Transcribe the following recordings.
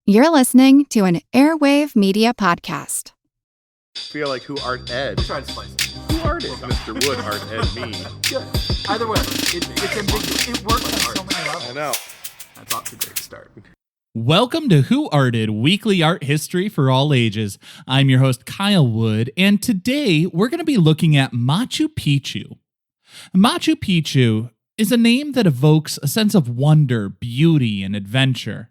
You're listening to an Airwave Media Podcast. Feel like who Art Ed? We'll try to spice it. Who Art Ed? Mr. Wood, Art Ed, me. Good. Either way, it's ambiguous. It works on so many levels. I know. That's off to a great start. Welcome to Who Arted, weekly art history for all ages. I'm your host, Kyle Wood, and today we're going to be looking at Machu Picchu. Machu Picchu is a name that evokes a sense of wonder, beauty, and adventure.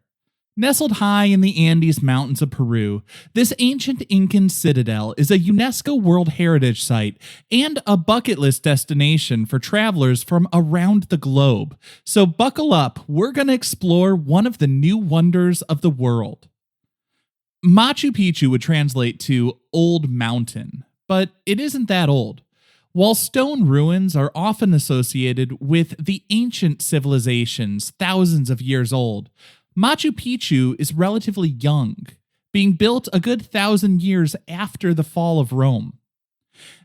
Nestled high in the Andes Mountains of Peru, this ancient Incan citadel is a UNESCO World Heritage Site and a bucket list destination for travelers from around the globe. So buckle up, we're going to explore one of the new wonders of the world. Machu Picchu would translate to Old Mountain, but it isn't that old. While stone ruins are often associated with the ancient civilizations thousands of years old, Machu Picchu is relatively young, being built a good 1,000 years after the fall of Rome.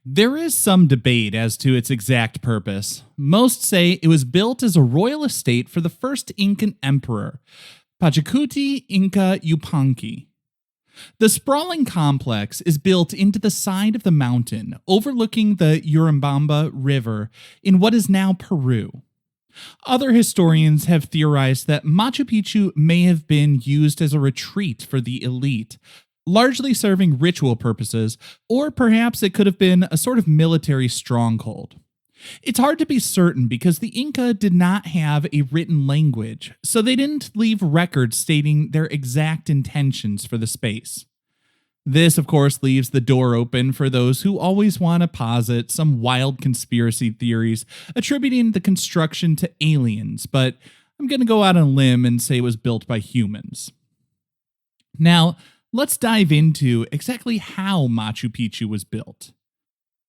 There is some debate as to its exact purpose. Most say it was built as a royal estate for the first Incan emperor, Pachacuti Inca Yupanqui. The sprawling complex is built into the side of the mountain, overlooking the Urubamba River in what is now Peru. Other historians have theorized that Machu Picchu may have been used as a retreat for the elite, largely serving ritual purposes, or perhaps it could have been a sort of military stronghold. It's hard to be certain because the Inca did not have a written language, so they didn't leave records stating their exact intentions for the space. This, of course, leaves the door open for those who always want to posit some wild conspiracy theories attributing the construction to aliens, but I'm going to go out on a limb and say it was built by humans. Now, let's dive into exactly how Machu Picchu was built.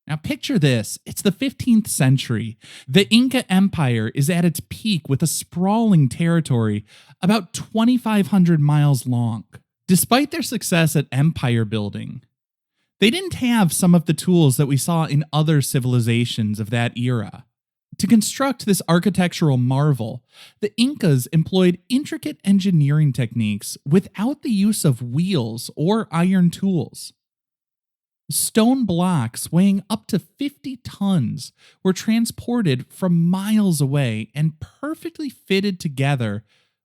Now, picture this. It's the 15th century. The Inca Empire is at its peak with a sprawling territory about 2,500 miles long. Despite their success at empire building, they didn't have some of the tools that we saw in other civilizations of that era. To construct this architectural marvel, the Incas employed intricate engineering techniques without the use of wheels or iron tools. Stone blocks weighing up to 50 tons were transported from miles away and perfectly fitted together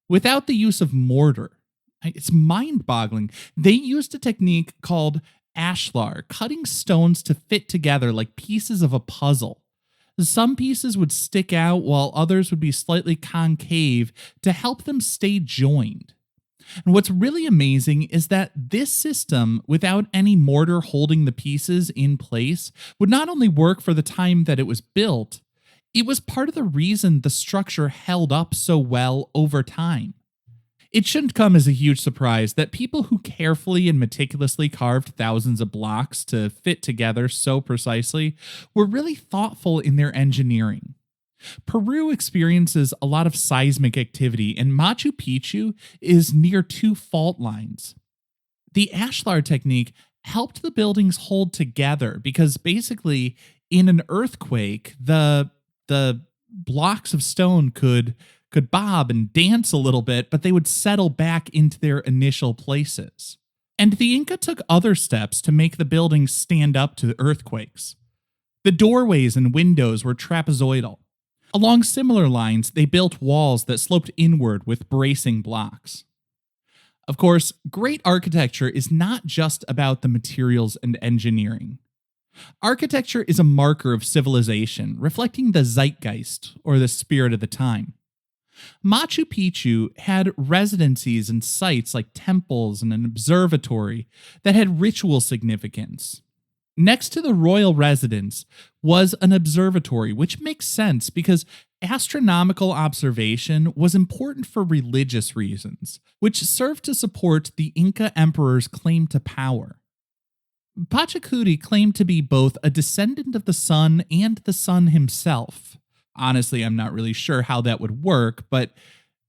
without the use of mortar. It's mind-boggling. They used a technique called ashlar, cutting stones to fit together like pieces of a puzzle. Some pieces would stick out while others would be slightly concave to help them stay joined. And what's really amazing is that this system, without any mortar holding the pieces in place, would not only work for the time that it was built, it was part of the reason the structure held up so well over time. It shouldn't come as a huge surprise that people who carefully and meticulously carved thousands of blocks to fit together so precisely were really thoughtful in their engineering. Peru experiences a lot of seismic activity, and Machu Picchu is near two fault lines. The ashlar technique helped the buildings hold together because basically, in an earthquake, the blocks of stone could bob and dance a little bit, but they would settle back into their initial places. And the Inca took other steps to make the buildings stand up to earthquakes. The doorways and windows were trapezoidal. Along similar lines, they built walls that sloped inward with bracing blocks. Of course, great architecture is not just about the materials and engineering. Architecture is a marker of civilization, reflecting the zeitgeist, or the spirit of the time. Machu Picchu had residencies and sites like temples and an observatory that had ritual significance. Next to the royal residence was an observatory, which makes sense because astronomical observation was important for religious reasons, which served to support the Inca emperor's claim to power. Pachacuti claimed to be both a descendant of the sun and the sun himself. Honestly, I'm not really sure how that would work, but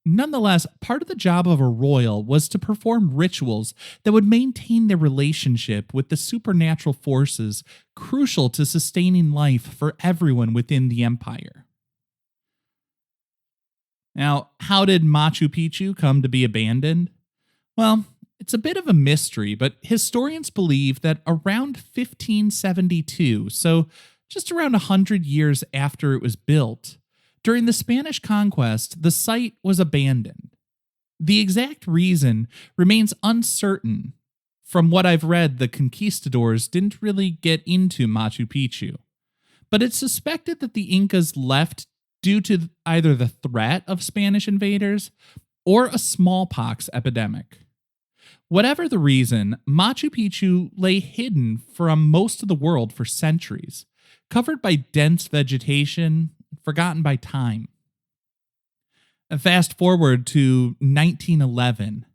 nonetheless, part of the job of a royal was to perform rituals that would maintain their relationship with the supernatural forces crucial to sustaining life for everyone within the empire. Now, how did Machu Picchu come to be abandoned? Well, It's a bit of a mystery, but historians believe that around 1572, so just around 100 years after it was built, during the Spanish conquest, the site was abandoned. The exact reason remains uncertain. From what I've read, the conquistadors didn't really get into Machu Picchu, but it's suspected that the Incas left due to either the threat of Spanish invaders or a smallpox epidemic. Whatever the reason, Machu Picchu lay hidden from most of the world for centuries, covered by dense vegetation, forgotten by time. Fast forward to 1911.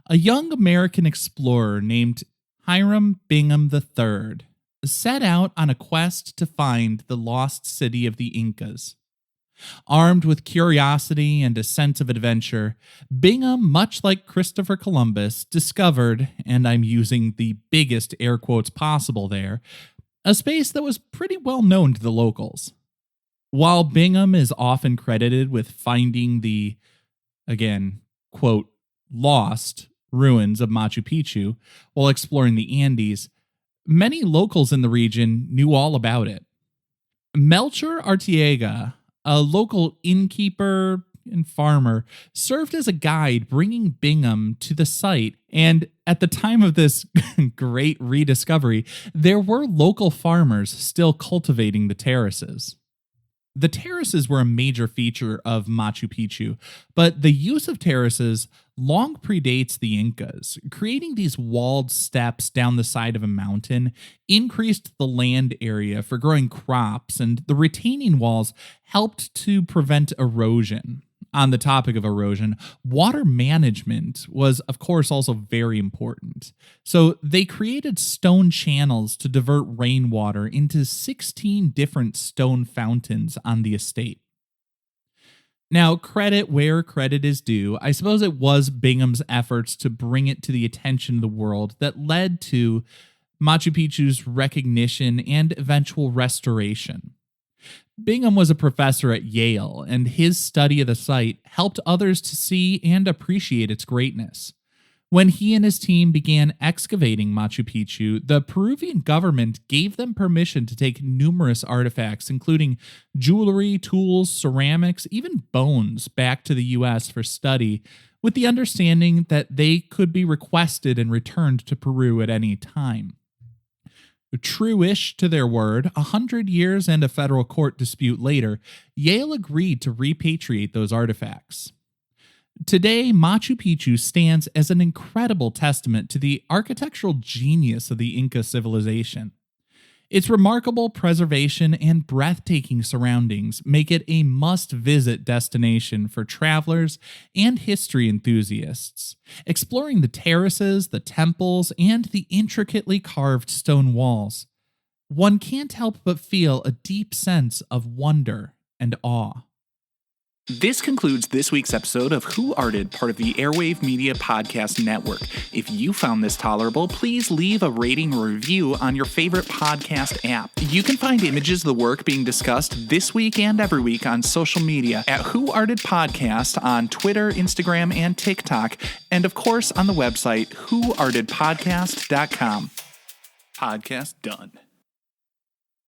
A young American explorer named Hiram Bingham III set out on a quest to find the lost city of the Incas. Armed with curiosity and a sense of adventure, Bingham, much like Christopher Columbus, discovered, and I'm using the biggest air quotes possible there, a space that was pretty well known to the locals. While Bingham is often credited with finding the, again, quote, lost ruins of Machu Picchu while exploring the Andes, many locals in the region knew all about it. Melchor Arteaga, a local innkeeper and farmer, served as a guide bringing Bingham to the site, and at the time of this great rediscovery, there were local farmers still cultivating the terraces. The terraces were a major feature of Machu Picchu, but the use of terraces long predates the Incas. Creating these walled steps down the side of a mountain increased the land area for growing crops, and the retaining walls helped to prevent erosion. On the topic of erosion, water management was, of course, also very important. So they created stone channels to divert rainwater into 16 different stone fountains on the estate. Now, credit where credit is due. I suppose it was Bingham's efforts to bring it to the attention of the world that led to Machu Picchu's recognition and eventual restoration. Bingham was a professor at Yale, and his study of the site helped others to see and appreciate its greatness. When he and his team began excavating Machu Picchu, the Peruvian government gave them permission to take numerous artifacts, including jewelry, tools, ceramics, even bones, back to the U.S. for study, with the understanding that they could be requested and returned to Peru at any time. True-ish to their word, 100 years and a federal court dispute later, Yale agreed to repatriate those artifacts. Today, Machu Picchu stands as an incredible testament to the architectural genius of the Inca civilization. Its remarkable preservation and breathtaking surroundings make it a must-visit destination for travelers and history enthusiasts. Exploring the terraces, the temples, and the intricately carved stone walls, one can't help but feel a deep sense of wonder and awe. This concludes this week's episode of Who Arted, part of the Airwave Media Podcast Network. If you found this tolerable, please leave a rating or review on your favorite podcast app. You can find images of the work being discussed this week and every week on social media at Who Arted Podcast on Twitter, Instagram, and TikTok, and of course on the website whoartedpodcast.com. Podcast done.